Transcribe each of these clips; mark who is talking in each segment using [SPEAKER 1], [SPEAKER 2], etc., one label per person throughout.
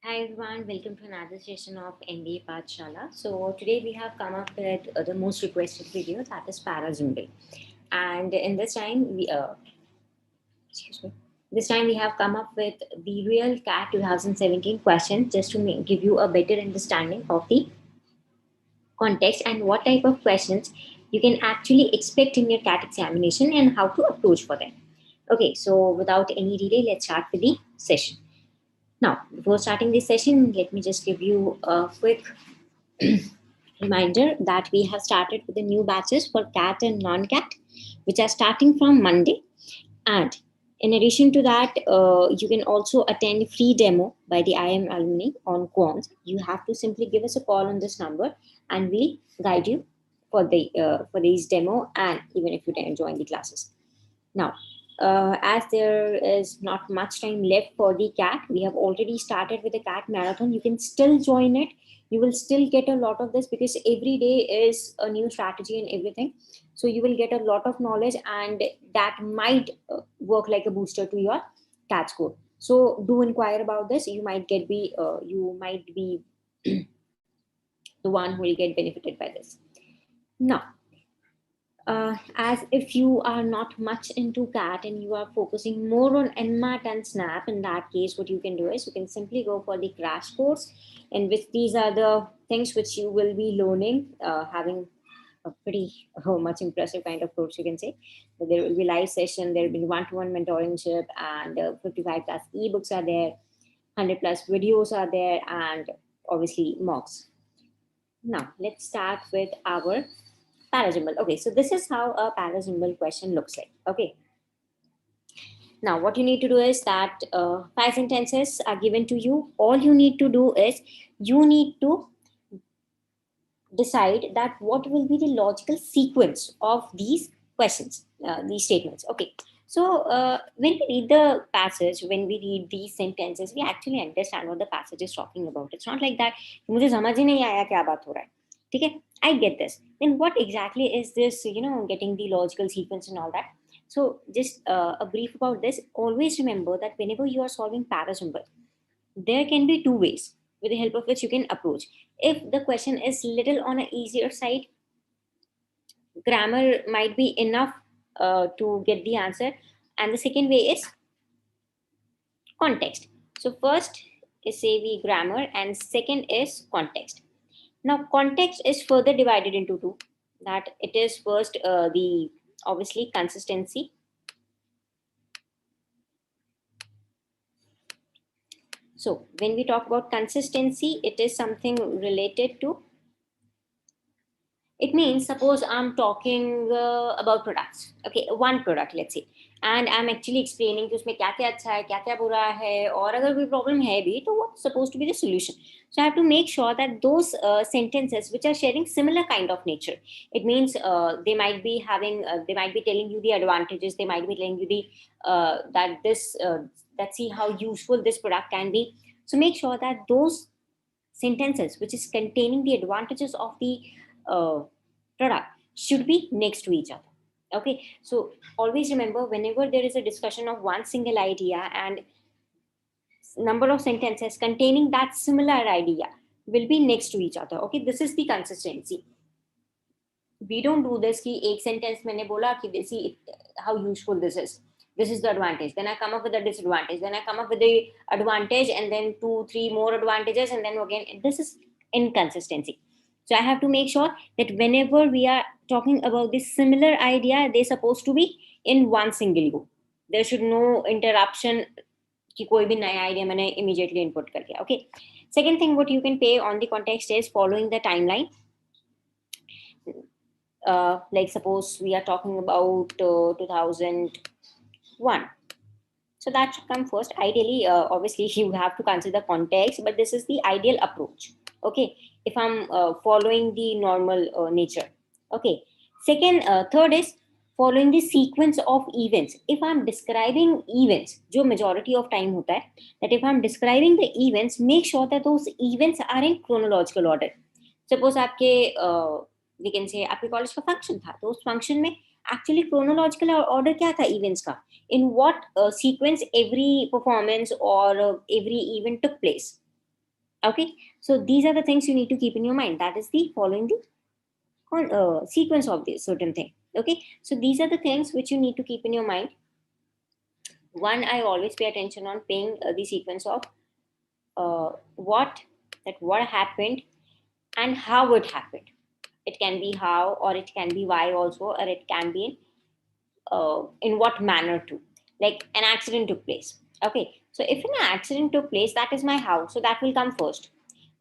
[SPEAKER 1] Hi everyone, welcome to another session of MBA Pathshala. So today we have come up with the most requested video, that is Jumble. And in this time we have come up with the real CAT 2017 question just to give you a better understanding of the context and what type of questions you can actually expect in your CAT examination and how to approach for them. Okay, so without any delay, let's start with the session. Now, before starting this session, let me just give you a quick reminder that we have started with the new batches for CAT and non-CAT, which are starting from Monday. And in addition to that, you can also attend a free demo by the IM alumni on Quants. You have to simply give us a call on this number, and we'll guide you for these demo, and even if you didn't join the classes. Now, as there is not much time left for the CAT, we have already started with the CAT marathon. You can still join it. You will still get a lot of this because every day is a new strategy and everything. So you will get a lot of knowledge, and that might work like a booster to your CAT score. So do inquire about this. You might be the one who will get benefited by this. Now, as if you are not much into CAT and you are focusing more on NMAT and SNAP, in that case, what you can do is you can simply go for the crash course, in which these are the things which you will be learning, having a pretty much impressive kind of course, you can say. So there will be live session, there will be one-to-one mentorship, and 55 plus ebooks are there, 100 plus videos are there, and obviously mocks. Now, let's start with our parajumble. Okay, so this is how a parajumble question looks like. Okay. Now, what you need to do is that 5 sentences are given to you. All you need to do is you need to decide that what will be the logical sequence of these questions, these statements. Okay. So when we read the passage, when we read these sentences, we actually understand what the passage is talking about. It's not like that. मुझे समझ ही नहीं आया क्या बात हो रहा है. ठीक है? I get this. Then what exactly is this? Getting the logical sequence and all that. So just a brief about this. Always remember that whenever you are solving parajumble, there can be two ways with the help of which you can approach. If the question is little on an easier side, grammar might be enough to get the answer. And the second way is context. So first is say the grammar and second is context. Now context is further divided into two. That it is first the obviously consistency. So when we talk about consistency, it is something related to, it means suppose I'm talking about products. Okay, one product, let's say, and I'm actually explaining कि उसमें क्या क्या अच्छा है, क्या क्या बुरा है, और अगर कोई problem है भी, तो what's supposed to be the solution? So I have to make sure that those sentences which are sharing similar kind of nature, it means they might be telling you the advantages, they might be telling you that see how useful this product can be. So make sure that those sentences which is containing the advantages of the product should be next to each other. Okay, so always remember, whenever there is a discussion of one single idea and number of sentences containing that similar idea will be next to each other. Okay, this is the consistency. We don't do this कि एक sentence मैंने बोला कि see how useful this is the advantage, then I come up with the disadvantage, then I come up with the advantage, and then 2-3 more advantages, and then again this is inconsistency. So I have to make sure that whenever we are talking about this similar idea, they're supposed to be in one single go. There should no interruption कि कोई भी नया idea मैंने immediately input कर दिया. Okay. Second thing what you can pay on the context is following the timeline. Like suppose we are talking about 2001. So that should come first. Ideally, obviously, you have to consider context, but this is the ideal approach. Okay, if I'm following the normal nature. Okay, third is following the sequence of events. If I'm describing events, जो majority of time होता है, that if I'm describing the events, make sure that those events are in chronological order. Suppose आपके we can say आपके college का function था, तो उस function में actually chronological order क्या था events का, in what sequence every performance or every event took place. Okay, so these are the things you need to keep in your mind. That is the following the sequence of this certain thing. Okay, so these are the things which you need to keep in your mind. One, I always pay attention on paying the sequence of what happened and how it happened. It can be how, or it can be why also, or it can be in what manner too. Like an accident took place. Okay, so if an accident took place, that is my how, so that will come first.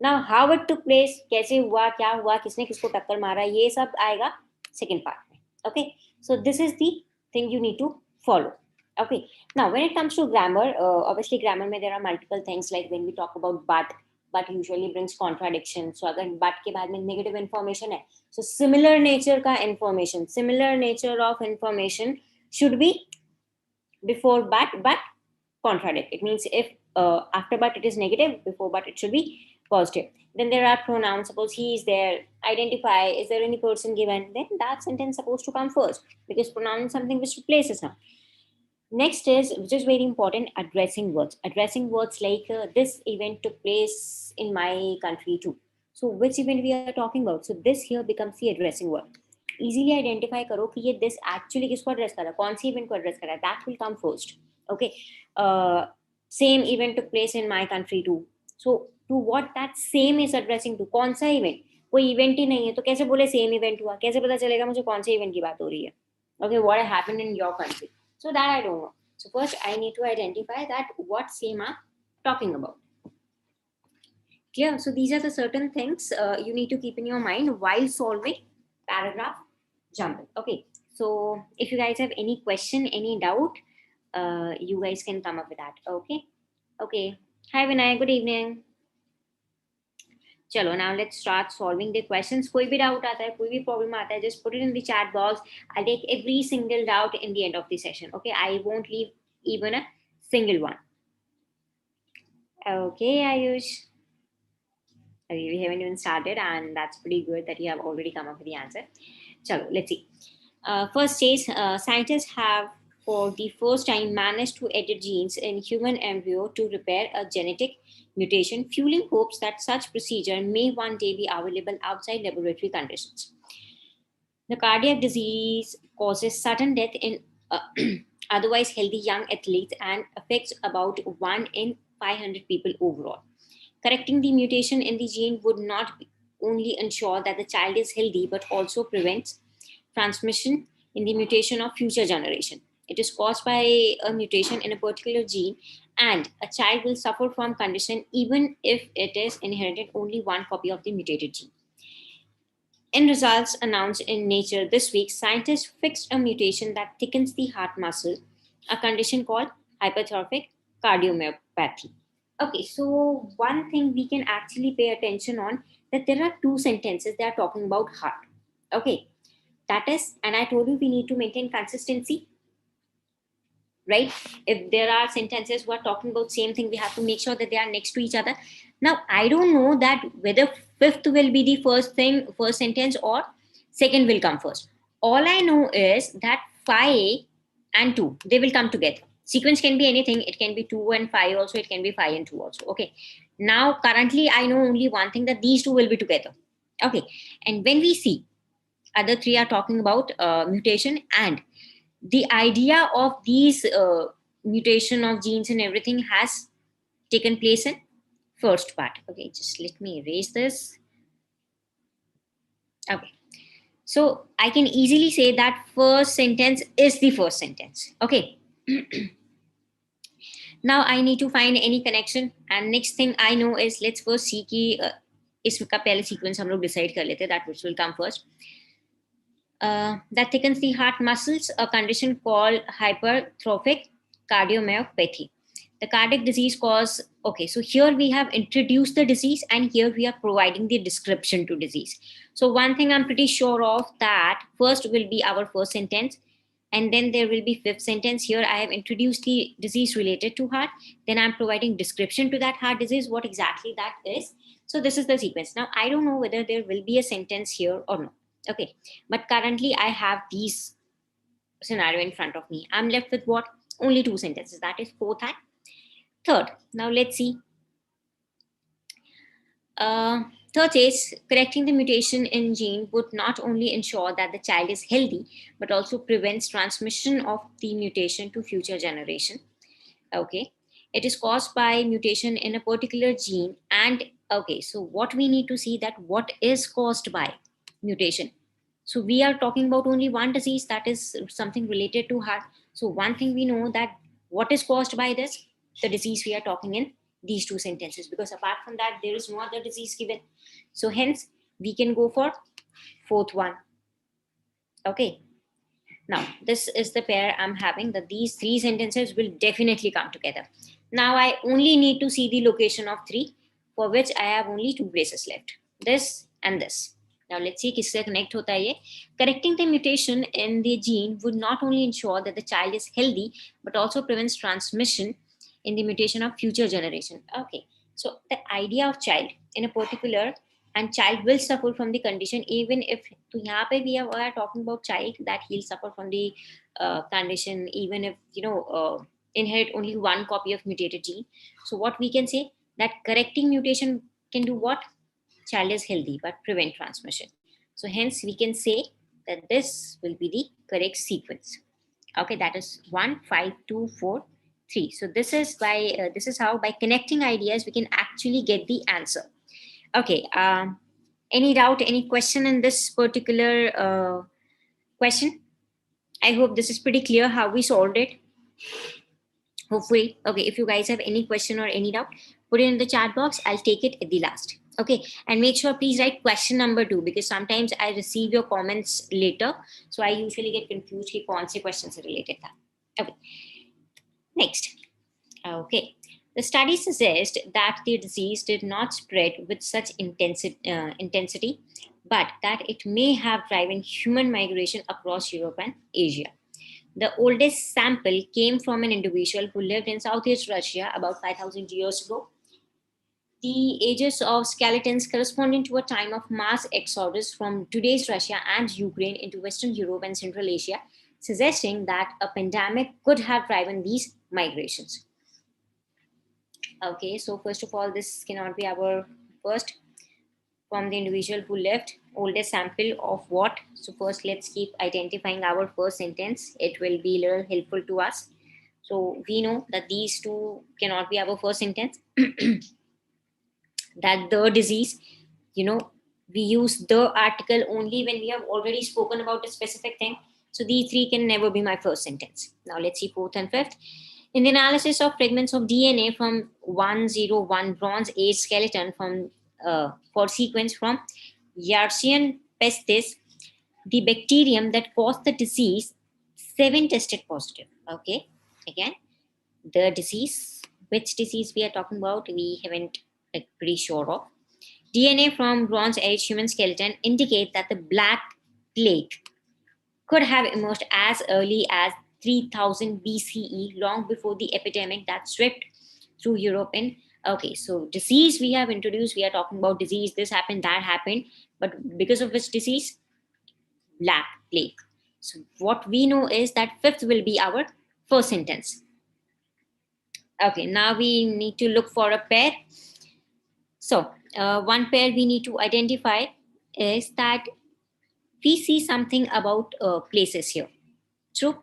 [SPEAKER 1] Now how it took place, कैसे हुआ, क्या हुआ, किसने किसको टक्कर मारा, ये सब आएगा second part में. Okay, so this is the thing you need to follow. Okay, now when it comes to grammar, obviously grammar में there are multiple things. Like when we talk about but usually brings contradiction. So अगर but के बाद में negative information है, so similar nature का information, similar nature of information should be before but contradict. It means if after but it is negative, before but it should be positive. Then there are pronouns. Suppose he is there, identify, is there any person given, then that sentence supposed to come first, because pronoun is something which replaces now. Next is, which is very important, addressing words. Addressing words like this event took place in my country too. So which event we are talking about? So this here becomes the addressing word. Easily identify करो कि ये this actually किसको address कर रहा है, कौन सी event को address कर रहा है. That will come first. Okay. Same event took place in my country too. So to what that same is addressing to, कौन सा event? कोई event ही नहीं है तो कैसे बोले same event हुआ, कैसे पता चलेगा मुझे कौन से event की बात हो रही है. Okay, what happened in your country? So that I don't know. So first I need to identify that what same I'm talking about. Clear? So these are the certain things you need to keep in your mind while solving paragraph jumble. Okay. So if you guys have any question, any doubt, you guys can come up with that. Okay. Okay. Hi Vinay. Good evening. चलो, now let's start solving the questions. कोई भी doubt आता है, कोई भी problem आता है, just put it in the chat box. I'll take every single doubt in the end of the session. Okay, I won't leave even a single one. Okay, Ayush. Okay, we haven't even started, and that's pretty good that you have already come up with the answer. Chalo, let's see. First is scientists have for the first time managed to edit genes in human embryo to repair a genetic mutation, fueling hopes that such procedure may one day be available outside laboratory conditions. The cardiac disease causes sudden death in otherwise healthy young athletes and affects about 1 in 500 people overall. Correcting the mutation in the gene would not only ensure that the child is healthy, but also prevents transmission in the mutation of future generation. It is caused by a mutation in a particular gene, and a child will suffer from condition even if it is inherited only one copy of the mutated gene. In results announced in Nature this week, scientists fixed a mutation that thickens the heart muscle, a condition called hypertrophic cardiomyopathy. Okay, so one thing we can actually pay attention on, that there are two sentences that are talking about heart. Okay, that is, and I told you we need to maintain consistency, right? If there are sentences who are talking about same thing, we have to make sure that they are next to each other. Now I don't know that whether fifth will be the first sentence or second will come first. All I know is that 5 and 2, they will come together. Sequence can be anything. It can be 2 and 5 also, it can be 5 and 2 also. Okay, now currently I know only one thing, that these two will be together. Okay, and when we see other three are talking about mutation, and the idea of these mutation of genes and everything has taken place in first part. Okay, just let me erase this. Okay, so I can easily say that first sentence is the first sentence. Okay. Now I need to find any connection, and next thing I know is, let's first see कि इसका पहले sequence हम लोग decide कर लेते, that which will come first. That thickens the heart muscles, a condition called hypertrophic cardiomyopathy. The cardiac disease cause, okay, so here we have introduced the disease, and here we are providing the description to disease. So one thing I'm pretty sure of, that first will be our first sentence, and then there will be fifth sentence. Here I have introduced the disease related to heart, then I'm providing description to that heart disease, what exactly that is. So this is the sequence. Now I don't know whether there will be a sentence here or not. Okay, but currently I have these scenario in front of me. I'm left with what? Only two sentences, that is fourth and third. Now let's see. Third is correcting the mutation in gene would not only ensure that the child is healthy, but also prevents transmission of the mutation to future generation. Okay, it is caused by mutation in a particular gene. And okay, so what we need to see that what is caused by mutation. So we are talking about only one disease, that is something related to heart. So one thing we know that what is caused by this, the disease we are talking in these two sentences, because apart from that there is no other disease given. So hence we can go for fourth one. Okay, now this is the pair I'm having, that these three sentences will definitely come together. Now I only need to see the location of three, for which I have only two braces left, this and this. Now let's see किससे connect होता है ये. Correcting the mutation in the gene would not only ensure that the child is healthy, but also prevents transmission in the mutation of future generation. Okay, so the idea of child in a particular, and child will suffer from the condition, even if, तो यहाँ पे we are talking about child, that he'll suffer from the condition even if inherit only one copy of mutated gene. So what we can say, that correcting mutation can do what? Child is healthy but prevent transmission. So hence we can say that this will be the correct sequence. Okay, that is 1 5 2 4 3. So this is this is how by connecting ideas we can actually get the answer. Okay, any doubt, any question in this particular question? I hope this is pretty clear how we solved it. Hopefully. Okay, if you guys have any question or any doubt, put it in the chat box. I'll take it at the last. Okay, and make sure please write question number 2, because sometimes I receive your comments later, so I usually get confused कि कौन से questions related था. Okay, next. Okay, the study suggests that the disease did not spread with such intensity, but that it may have driven human migration across Europe and Asia. The oldest sample came from an individual who lived in Southeast Russia about 5,000 years ago. The ages of skeletons corresponding to a time of mass exodus from today's Russia and Ukraine into Western Europe and Central Asia, suggesting that a pandemic could have driven these migrations. Okay, so first of all, this cannot be our first from the individual who left, oldest sample of what. So first let's keep identifying our first sentence. It will be a little helpful to us. So we know that these two cannot be our first sentence. That the disease, we use the article only when we have already spoken about a specific thing. So these three can never be my first sentence. Now let's see fourth and fifth. In the analysis of fragments of DNA from 101 Bronze Age skeleton for sequence from Yersinia pestis, the bacterium that caused the disease, 7 tested positive. Okay, again, the disease, which disease we are talking about, we haven't pretty sure of. DNA from Bronze Age human skeleton indicate that the Black Plague could have emerged as early as 3000 BCE, long before the epidemic that swept through Europe. Okay, so disease we have introduced, we are talking about disease, this happened, that happened, but because of which disease? Black Plague. So what we know is that fifth will be our first sentence. Okay, now we need to look for a pair. So one pair we need to identify is that we see something about places here. True.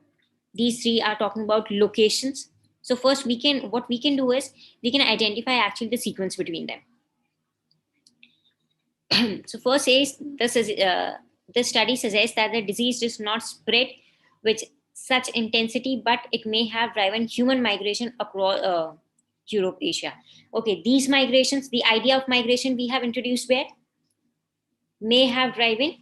[SPEAKER 1] These three are talking about locations. So first what we can do is we can identify actually the sequence between them. So first is this study suggests that the disease does not spread with such intensity, but it may have driven human migration across Europe, Asia. Okay, these migrations, the idea of migration we have introduced where? May have driven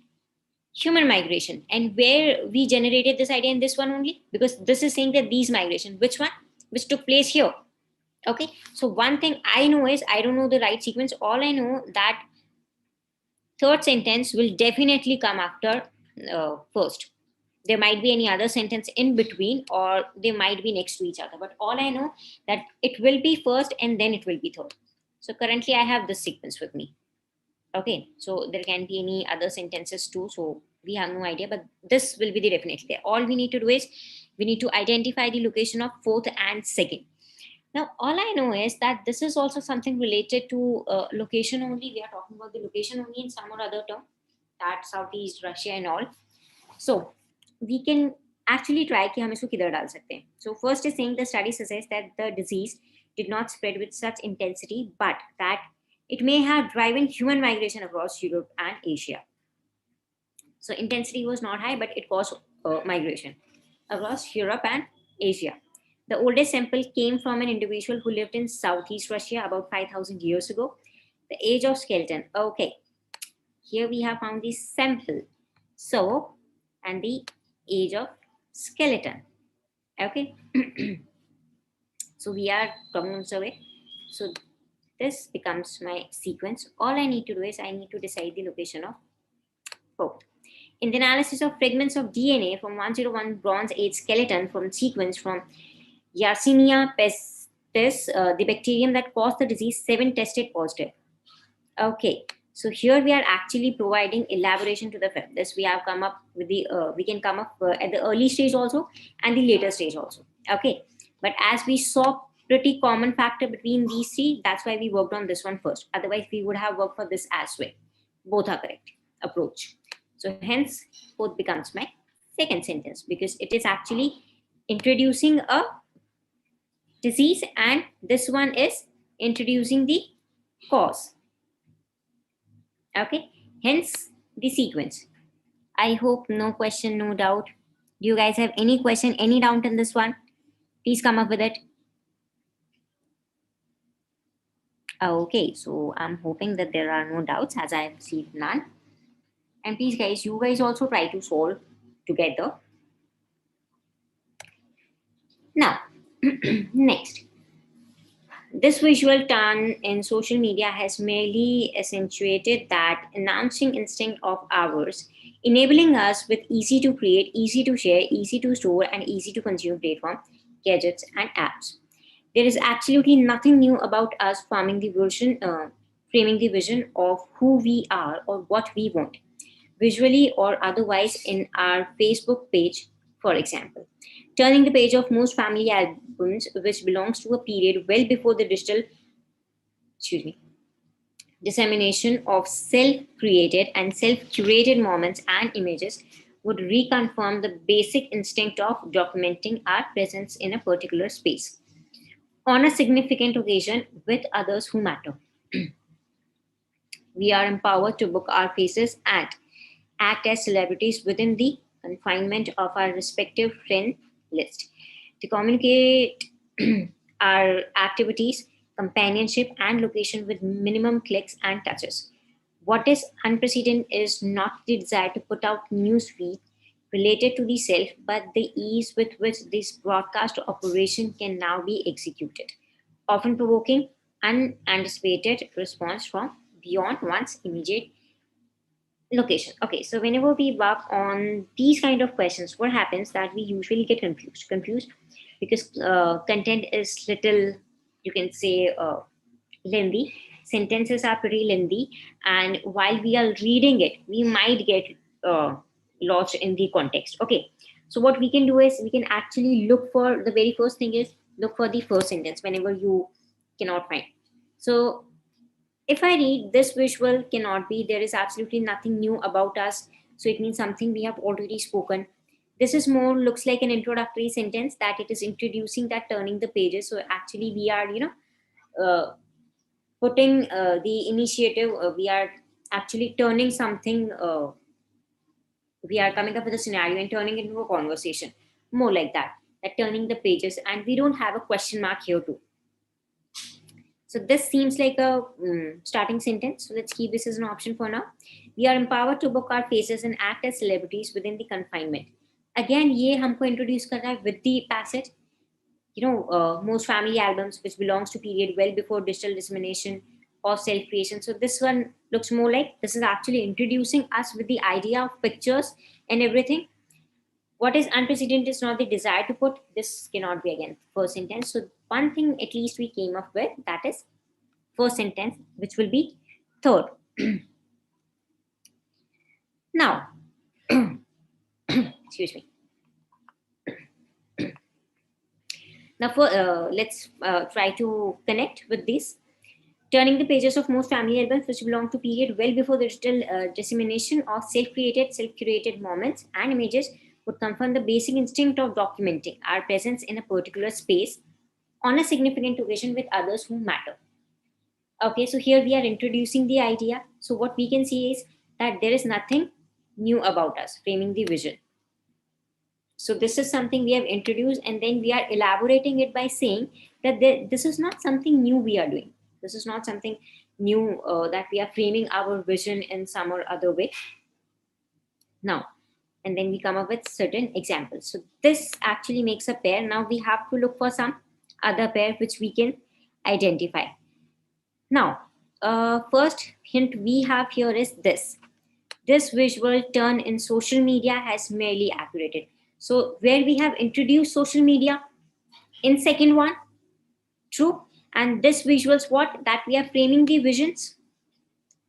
[SPEAKER 1] human migration. And where we generated this idea in this one only? Because this is saying that these migration, which one? Which took place here. Okay, so one thing I know is I don't know the right sequence. All I know that third sentence will definitely come after first. There might be any other sentence in between, or they might be next to each other. But all I know that it will be first and then it will be third. So currently I have this sequence with me. Okay, so there can be any other sentences too. So we have no idea, but this will be the definitely there. All we need to do is we need to identify the location of fourth and second. Now, all I know is that this is also something related to location only. We are talking about the location only in some or other term, that Southeast Russia and all. So we can actually try कि हम इसको किधर डाल सकते हैं. So first is saying the study suggests that the disease did not spread with such intensity, but that it may have driven human migration across Europe and Asia. So intensity was not high, but it caused migration across Europe and Asia. The oldest sample came from an individual who lived in Southeast Russia about 5,000 years ago. The age of skeleton. Okay, here we have found the sample. So, and the age of skeleton. Okay, so we are talking on survey. So this becomes my sequence. All I need to do is I need to decide the location of both. In the analysis of fragments of DNA from 101 Bronze Age skeleton from sequence from Yersinia pestis, the bacterium that caused the disease, 7 tested positive. Okay, so here we are actually providing elaboration to the fact. This we have come up with the we can come up at the early stage also and the later stage also. Okay, but as we saw pretty common factor between these three, that's why we worked on this one first. Otherwise, we would have worked for this as well. Both are correct approach. So hence, both becomes my second sentence because it is actually introducing a disease and this one is introducing the cause. Okay, hence the sequence. I hope no question, no doubt. Do you guys have any question, any doubt in this one? Please come up with it. Okay, so I'm hoping that there are no doubts as I have received none. And please guys, you guys also try to solve together. Now, next. This visual turn in social media has merely accentuated that announcing instinct of ours, enabling us with easy to create, easy to share, easy to store, and easy to consume platform, gadgets, and apps. There is absolutely nothing new about us framing the vision of who we are or what we want, visually or otherwise, in our Facebook page, for example. Turning the page of most family albums, which belongs to a period well before the digital, excuse me, dissemination of self-created and self-curated moments and images, would reconfirm the basic instinct of documenting our presence in a particular space on a significant occasion with others who matter. We are empowered to book our faces and act as celebrities within the confinement of our respective friend list. To communicate our activities, companionship, and location with minimum clicks and touches. What is unprecedented is not the desire to put out newsfeed related to the self, but the ease with which this broadcast operation can now be executed, often provoking unanticipated response from beyond one's immediate location. Okay, so whenever we work on these kind of questions, what happens that we usually get confused because content is little, you can say, lengthy. Sentences are pretty lengthy, and while we are reading it, we might get lost in the context. Okay, so what we can do is we can actually look for the very first thing is look for the first sentence whenever you cannot find. So if I read this visual cannot be, there is absolutely nothing new about us. So it means something we have already spoken. This is more looks like an introductory sentence that it is introducing that turning the pages. So actually we are, putting the initiative, we are actually turning something, we are coming up with a scenario and turning it into a conversation. More like that turning the pages. And we don't have a question mark here too. So this seems like a starting sentence. So let's keep this as an option for now. We are empowered to book our faces and act as celebrities within the confinement. Again, ये हमको introduce कर रहा है with the passage. Most family albums, which belongs to period well before digital dissemination or self-creation. So this one looks more like this is actually introducing us with the idea of pictures and everything. What is unprecedented is not the desire to put. This cannot be again first sentence. So one thing at least we came up with, that is first sentence, which will be third. Now, excuse me. Now, let's try to connect with this. Turning the pages of most family albums which belong to period well before the digital dissemination of self-created, self-curated moments and images would confirm the basic instinct of documenting our presence in a particular space on a significant occasion with others who matter. Okay, so here we are introducing the idea. So what we can see is that there is nothing new about us, framing the vision. So this is something we have introduced, and then we are elaborating it by saying that this is not something new we are doing. This is not something new that we are framing our vision in some or other way. Now, and then we come up with certain examples. So this actually makes a pair. Now we have to look for some other pair which we can identify. Now, first hint we have here is this. This visual turn in social media has merely accurated. So where we have introduced social media in second one, true. And this visuals what? That we are framing the visions.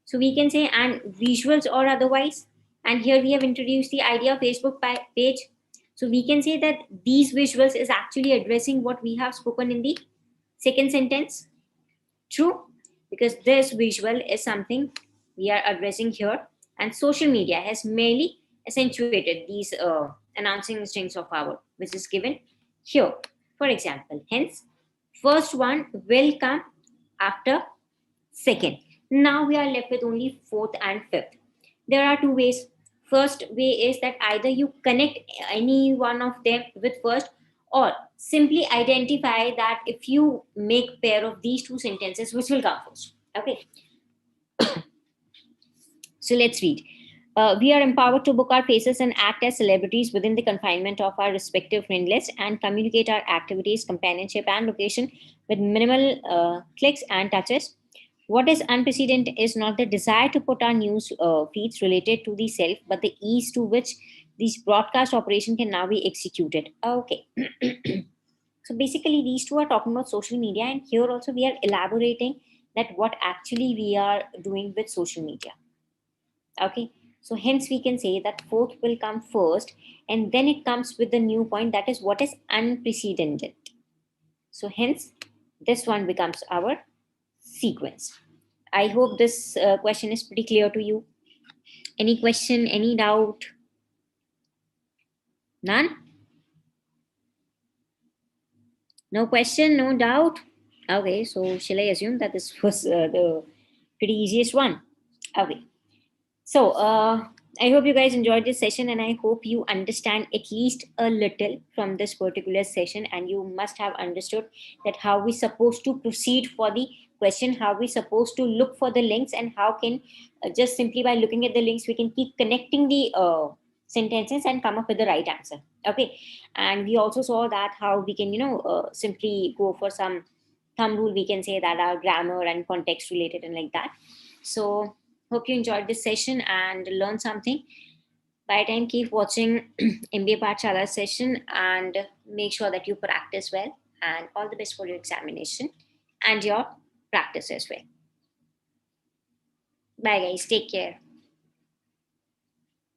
[SPEAKER 1] So we can say and visuals or otherwise. And here we have introduced the idea of Facebook page. So we can say that these visuals is actually addressing what we have spoken in the second sentence. True, because this visual is something we are addressing here, and social media has merely accentuated these announcing strings of power, which is given here. For example, hence, first one will come after second. Now we are left with only fourth and fifth. There are two ways. First way is that either you connect any one of them with first, or simply identify that if you make pair of these two sentences, which will come first. Okay, so let's read. We are empowered to book our faces and act as celebrities within the confinement of our respective friend list and communicate our activities, companionship, and location with minimal clicks and touches. What is unprecedented is not the desire to put our news feeds related to the self, but the ease to which this broadcast operation can now be executed. Okay. So basically, these two are talking about social media, and here also we are elaborating that what actually we are doing with social media. Okay. So hence we can say that fourth will come first, and then it comes with the new point, that is what is unprecedented. So hence this one becomes our sequence. I hope this question is pretty clear to you. Any question, any doubt? None? No question, no doubt? Okay, so shall I assume that this was the pretty easiest one? Okay. So I hope you guys enjoyed this session, and I hope you understand at least a little from this particular session, and you must have understood that how we supposed to proceed for the question, how we supposed to look for the links, and how can just simply by looking at the links we can keep connecting the sentences and come up with the right answer. Okay, and we also saw that how we can simply go for some thumb rule, we can say that are grammar and context related and like that. So hope you enjoyed this session and learned something. By the time, keep watching MBA Pathshala session and make sure that you practice well. And all the best for your examination and your practice as well. Bye, guys. Take care.